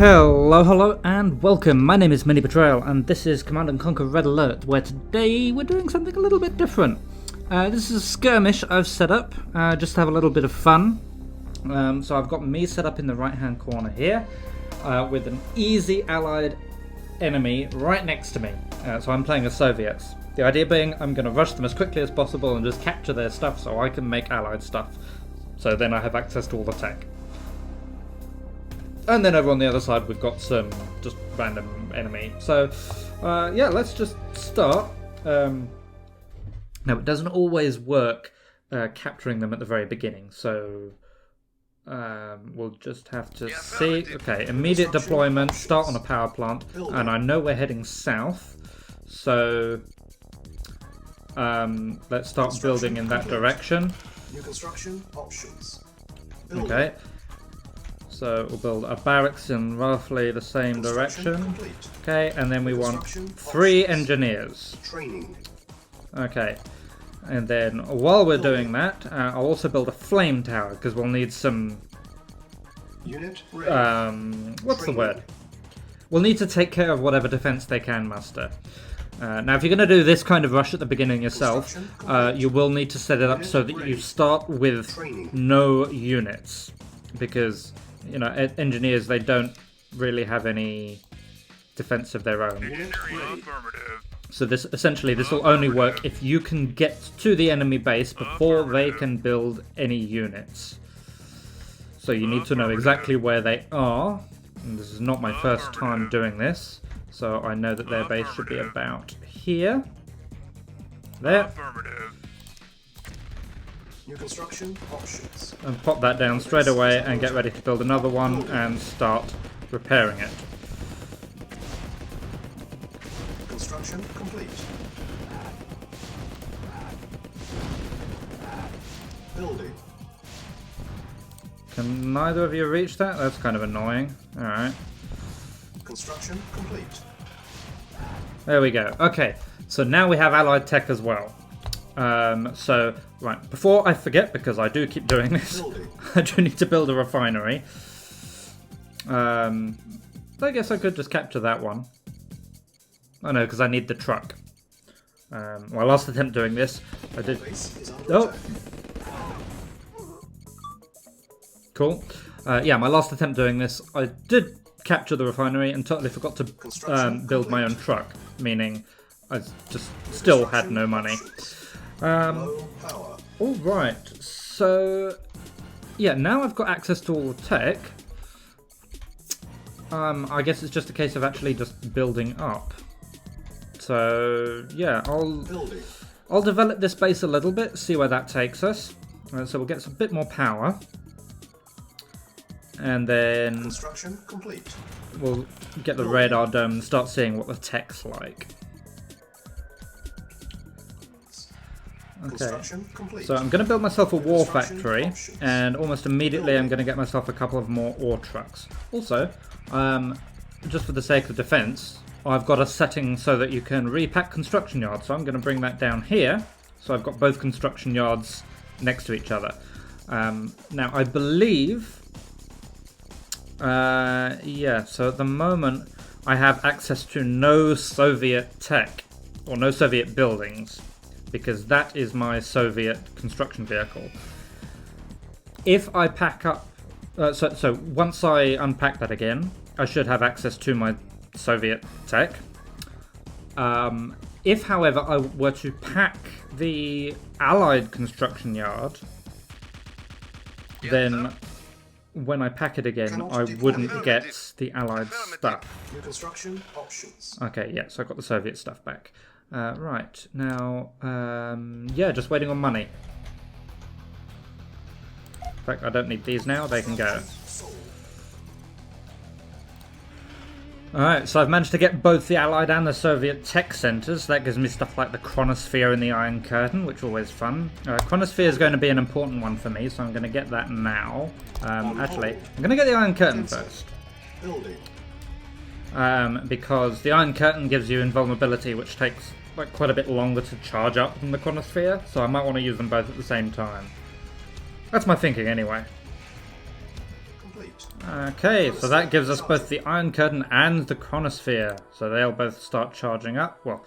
Hello, and welcome. My name is MiniBetrayal, and this is Command & Conquer Red Alert, where today we're doing something a little bit different. This is a skirmish I've set up, just to have a little bit of fun. So I've got me set up in the right-hand corner here, with an easy allied enemy right next to me. So I'm playing as Soviets. The idea being I'm going to rush them as quickly as possible and just capture their stuff so I can make allied stuff. So then I have access to all the tech. And then over on the other side we've got some just random enemy. So yeah, let's just start. Now it doesn't always work capturing them at the very beginning, so we'll just have to see. Okay, immediate deployment, start on a power plant, and I know we're heading south, so let's start building in that direction. New construction options. Okay. So we'll build a barracks in roughly the same direction. Okay, and then we want 3 engineers. Training. Okay, and then while we're doing that, I'll also build a flame tower because we'll need some. Unit ready. What's the word? We'll need to take care of whatever defense they can muster. Now, if you're going to do this kind of rush at the beginning yourself, you will need to set it up so that you start with no units, because you know, engineers, they don't really have any defense of their own. So this will only work if you can get to the enemy base before they can build any units. So you need to know exactly where they are. And this is not my first time doing this, so I know that their base should be about here. There. New construction options. And pop that down straight away and get ready to build another one and start repairing it. Construction complete. Building. Can neither of you reach that? That's kind of annoying. Alright. Construction complete. There we go. Okay, so now we have allied tech as well. So, right, before I forget, because I do keep doing this, I do need to build a refinery. I guess I could just capture that one. Oh no, because I need the truck. My last attempt doing this, I did... Oh! Cool. Yeah, my last attempt doing this, I did capture the refinery and totally forgot to build my own truck, meaning I just still had no money. Alright, so yeah, now I've got access to all the tech. I guess it's just a case of actually just building up. So yeah, I'll develop this base a little bit, see where that takes us. So we'll get some bit more power. And then construction complete. We'll get the radar dome and start seeing what the tech's like. Okay, so I'm going to build myself a war factory, and almost immediately I'm going to get myself a couple of more ore trucks. Also, just for the sake of defense, I've got a setting so that you can repack construction yards, so I'm going to bring that down here, so I've got both construction yards next to each other. Now, I believe, yeah, so at the moment I have access to no Soviet tech, or no Soviet buildings, because that is my Soviet construction vehicle. If I pack up... so once I unpack that again, I should have access to my Soviet tech. If, however, I were to pack the Allied construction yard, then when I pack it again, I wouldn't get the Allied stuff. New construction options. Okay, yeah, so I got the Soviet stuff back. Right, now, yeah, just waiting on money. In fact, I don't need these now, they can go. Alright, so I've managed to get both the Allied and the Soviet tech centers. That gives me stuff like the Chronosphere and the Iron Curtain, which is always fun. Chronosphere is going to be an important one for me, so I'm going to get that now. Actually, I'm going to get the Iron Curtain first. Because the Iron Curtain gives you invulnerability, which takes like quite a bit longer to charge up than the Chronosphere, so I might want to use them both at the same time. That's my thinking anyway. Okay, so that gives us both the Iron Curtain and the Chronosphere. So they'll both start charging up. Well,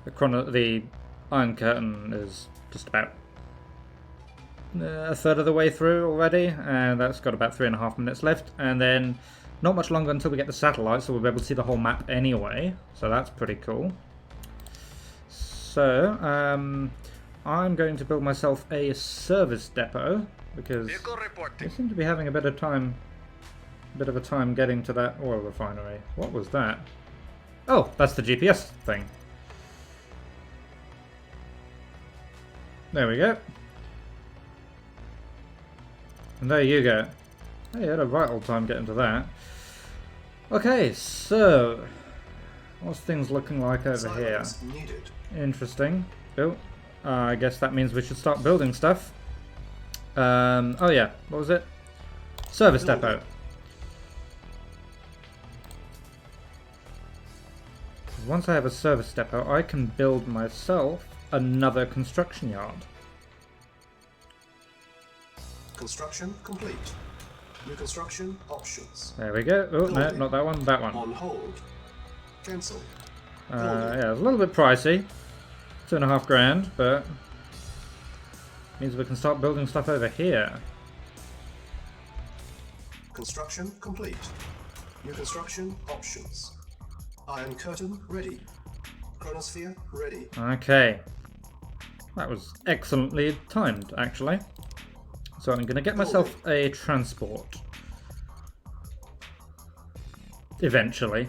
the Iron Curtain is just about a third of the way through already, and that's got about 3.5 minutes left. And then not much longer until we get the satellite, so we'll be able to see the whole map anyway. So that's pretty cool. So, I'm going to build myself a service depot, because I seem to be having a bit of a time getting to that oil refinery. What was that? Oh, that's the GPS thing. There we go. And there you go. Hey, you had a right old time getting to that. Okay, so what's things looking like over here? Interesting. Oh, I guess that means we should start building stuff. Oh yeah, what was it? Service depot. Once I have a service depot, I can build myself another construction yard. Construction complete. New construction options. There we go. Oh, no, not that one, that one. On hold. Cancel. Yeah, it's a little bit pricey. 2.5 grand, but means we can start building stuff over here. Construction complete. New construction options. Iron Curtain ready. Chronosphere ready. Okay. That was excellently timed, actually. So I'm going to get myself a transport. Eventually.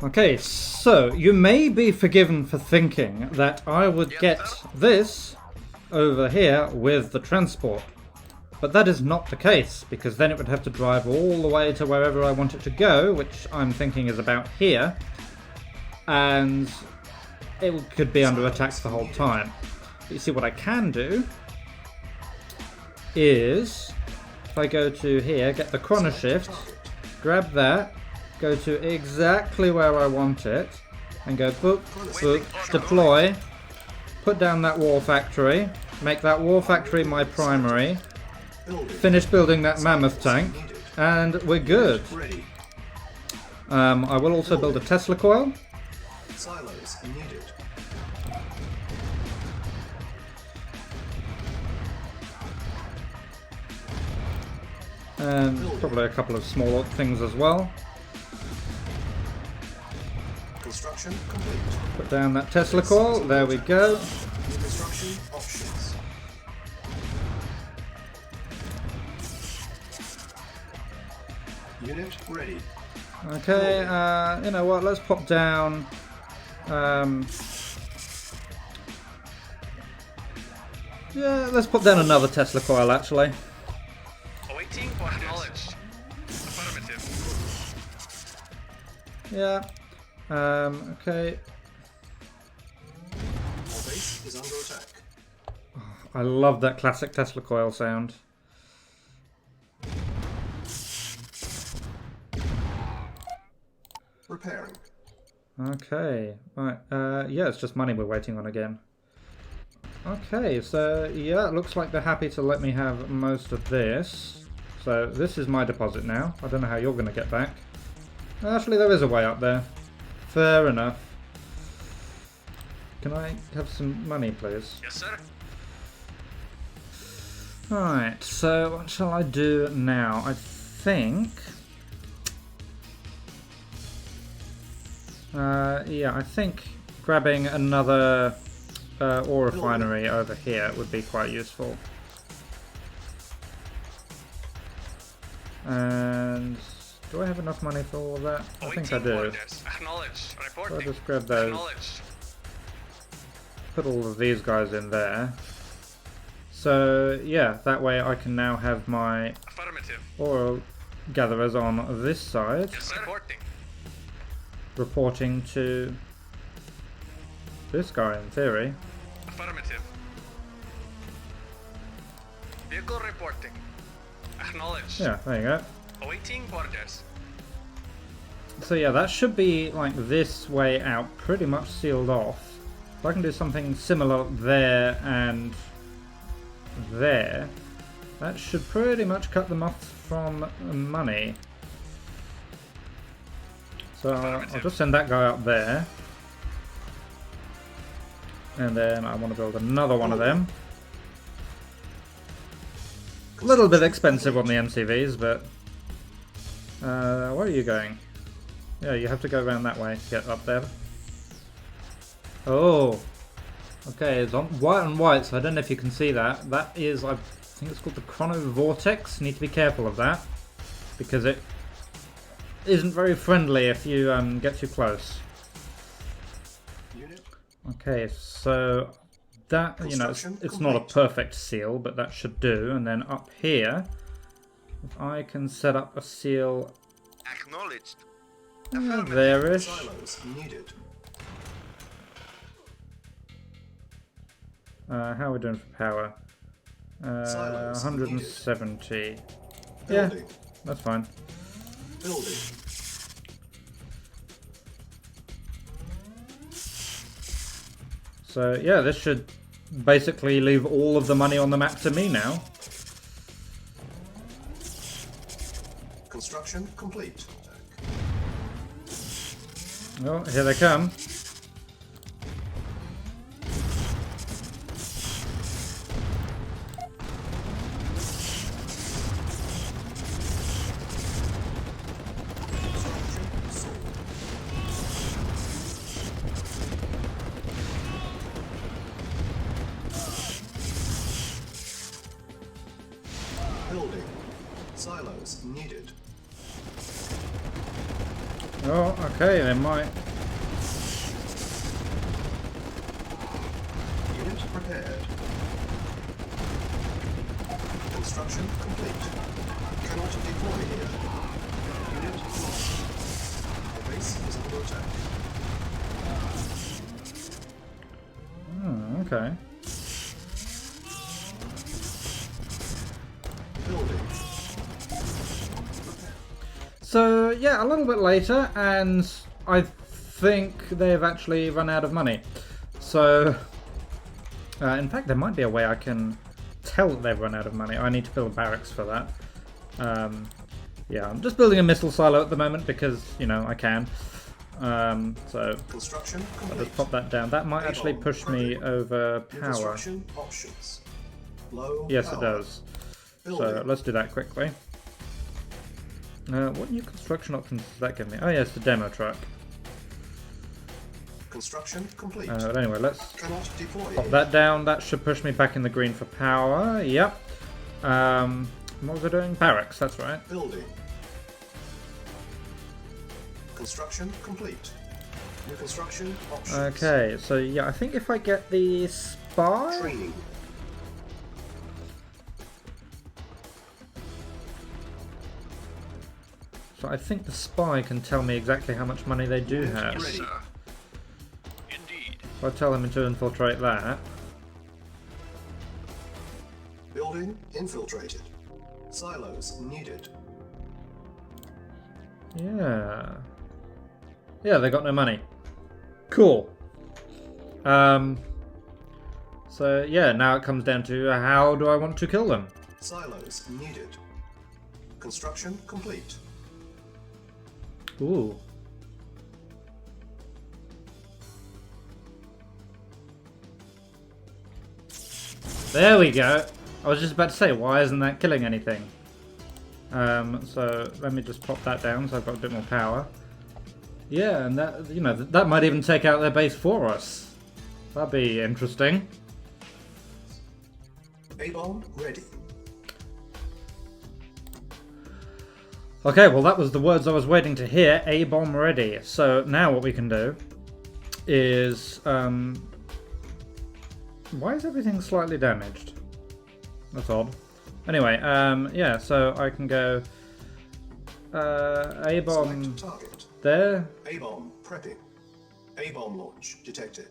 Okay, so you may be forgiven for thinking that I would get this over here with the transport. But that is not the case, because then it would have to drive all the way to wherever I want it to go, which I'm thinking is about here. And it could be under attack the whole time. But you see, what I can do is, if I go to here, get the chrono shift, grab that, go to exactly where I want it, and go boop, boop, deploy, put down that war factory, make that war factory my primary, finish building that mammoth tank, and we're good. I will also build a Tesla coil. Silos needed. And probably a couple of small things as well. Construction complete. Put down that Tesla coil, there we go. New construction options. Unit ready. Okay, you know what, let's pop down yeah, let's put down another Tesla coil actually. Awaiting acknowledged. Affirmative. Yeah. Okay. Our base is under attack. I love that classic Tesla coil sound. Repairing. Okay, right, yeah, it's just money we're waiting on again. Okay, so yeah, it looks like they're happy to let me have most of this. So this is my deposit now. I don't know how you're going to get back. Actually, there is a way up there. Fair enough. Can I have some money, please? Yes, sir. Right, so what shall I do now? I think... yeah, I think grabbing another ore refinery over here would be quite useful. And do I have enough money for all of that? I think I do. Orders. Acknowledged. So Reporting. I'll just grab those, Acknowledged. put all of these guys in there. So yeah, that way I can now have my Affirmative. ore gatherers on this side. Yes, sir. Reporting. Reporting to this guy in theory. Affirmative. Vehicle reporting. Acknowledged. Yeah, there you go. Awaiting orders. So yeah, that should be like this way out, pretty much sealed off. If I can do something similar there and there, That should pretty much cut them off from money. So I'll just send that guy up there. And then I want to build another one of them. A little bit expensive on the MCVs, but... where are you going? Yeah, you have to go around that way to get up there. Oh! Okay, it's on white and white, so I don't know if you can see that. That is, I think it's called the Chrono Vortex. You need to be careful of that, because it isn't very friendly if you get too close. Okay, so that, you know, it's not a perfect seal, but that should do. And then up here, if I can set up a seal Acknowledged. there-ish. Silos needed. How are we doing for power? Silos 170. Yeah, Building. that's fine. Building. So yeah, this should basically leave all of the money on the map to me now. Construction complete. Oh, here they come. Building. Silos needed. Oh, okay, they might. Unit prepared. Construction complete. Cannot deploy here. Unit lost. Our base is under attack. Oh, okay. Building. So yeah, a little bit later, and I think they've actually run out of money. So, in fact, there might be a way I can tell that they've run out of money. I need to build barracks for that. Yeah, I'm just building a missile silo at the moment because, you know, I can. So Construction I'll complete. just pop that down. That might actually push me over New power. construction options. Low Yes, power. it does. So Building. let's do that quickly. What new construction options does that give me? Oh yeah, it's the demo truck. Construction complete. But anyway, let's Cannot deploy pop here. that down. That should push me back in the green for power. Yep. What was I doing? Barracks, that's right. Building. Construction complete. New construction options. Okay, so yeah, I think if I get the spy... Training. So I think the spy can tell me exactly how much money they do have. Ready. Indeed. If I tell them to infiltrate that... Building infiltrated. Silos needed. Yeah. Yeah, they got no money. Cool. So yeah, now it comes down to how do I want to kill them? Silos needed. Construction complete. Ooh. There we go. I was just about to say, why isn't that killing anything? So let me just pop that down so I've got a bit more power. Yeah, and that, you know, that might even take out their base for us. That'd be interesting. A-bomb ready. Okay, well that was the words I was waiting to hear. A-bomb ready. So now what we can do is... why is everything slightly damaged? That's odd. Anyway, yeah, so I can go... A-bomb Select target. there. A-bomb prepping. A-bomb launch detected.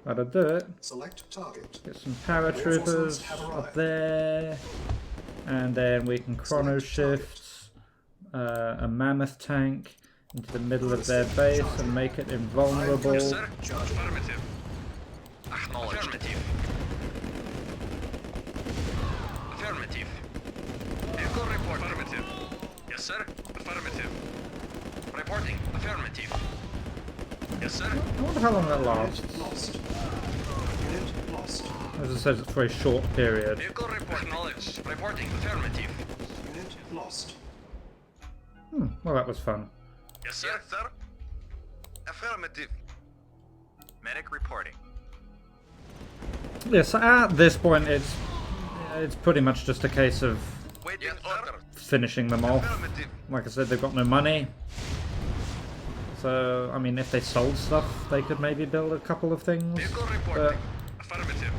That'll do it. Select target. Get some paratroopers up there. And then we can chrono shift a mammoth tank into the middle of their base and make it invulnerable. Yes, sir. Affirmative. Acknowledged. Yes, sir. Affirmative. Reporting. Affirmative. Yes, sir. I wonder how long that lasts. Unit lost. Unit lost. As it says, it's for a short period. Vehicle report. Acknowledged. Reporting. Affirmative. Unit lost. Well, that was fun. Yes, sir. Yes, sir. Affirmative. Medic reporting. Yes, at this point, it's pretty much just a case of Waiting order. finishing them off. Affirmative. Like I said, they've got no money. So, I mean, if they sold stuff, they could maybe build a couple of things. Vehicle But reporting. Affirmative.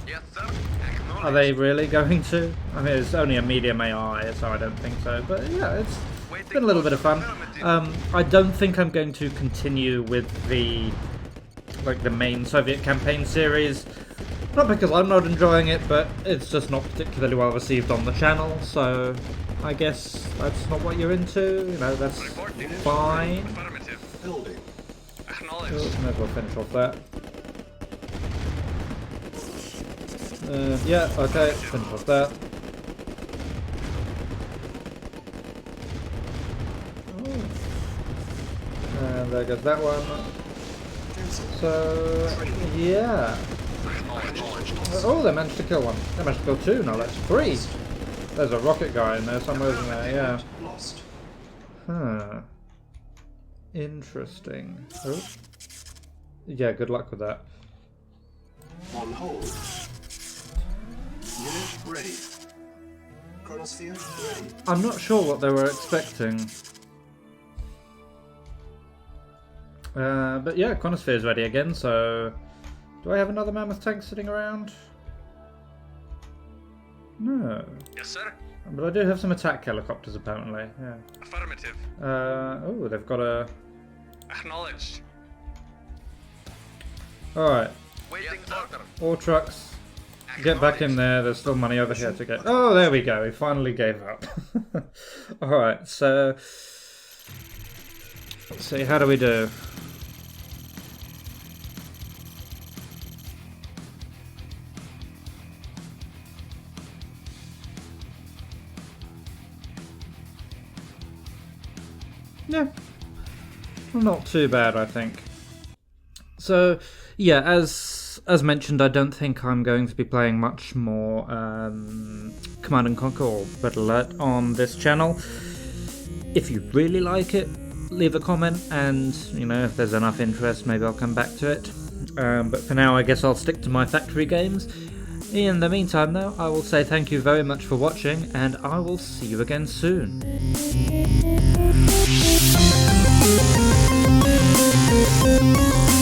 Yes, sir. Acknowledged. are they really going to? I mean, it's only a medium AI, so I don't think so. But yeah, it's been a little bit of fun. I don't think I'm going to continue with the main Soviet campaign series. Not because I'm not enjoying it, but it's just not particularly well received on the channel. So I guess that's not what you're into. You know, that's Reporting. fine. Affirmative. Building. Acknowledged. May as well finish off that. Yeah, okay, finish off that. And there goes that one. So, yeah. Oh, they managed to kill one. They managed to kill two, no, that's three. There's a rocket guy in there somewhere, isn't there? Yeah. Lost. Huh. Interesting. Oh. Yeah, good luck with that. On hold. Unit ready. Chronosphere ready. I'm not sure what they were expecting. But yeah, Chronosphere's ready again, so... Do I have another mammoth tank sitting around? No. Yes, sir. But I do have some attack helicopters, apparently. Yeah. Affirmative. Oh, they've got a... Acknowledged. Alright. Waiting order. All trucks. Get back in there, there's still money over here to get... Oh, there we go, he finally gave up. Alright, so... Let's see, how do we do? Yeah. Not too bad, I think. So, yeah, as mentioned, I don't think I'm going to be playing much more Command & Conquer or Red Alert on this channel. If you really like it, leave a comment, and, you know, if there's enough interest, maybe I'll come back to it. But for now, I guess I'll stick to my factory games. In the meantime, though, I will say thank you very much for watching, and I will see you again soon. We'll be right back.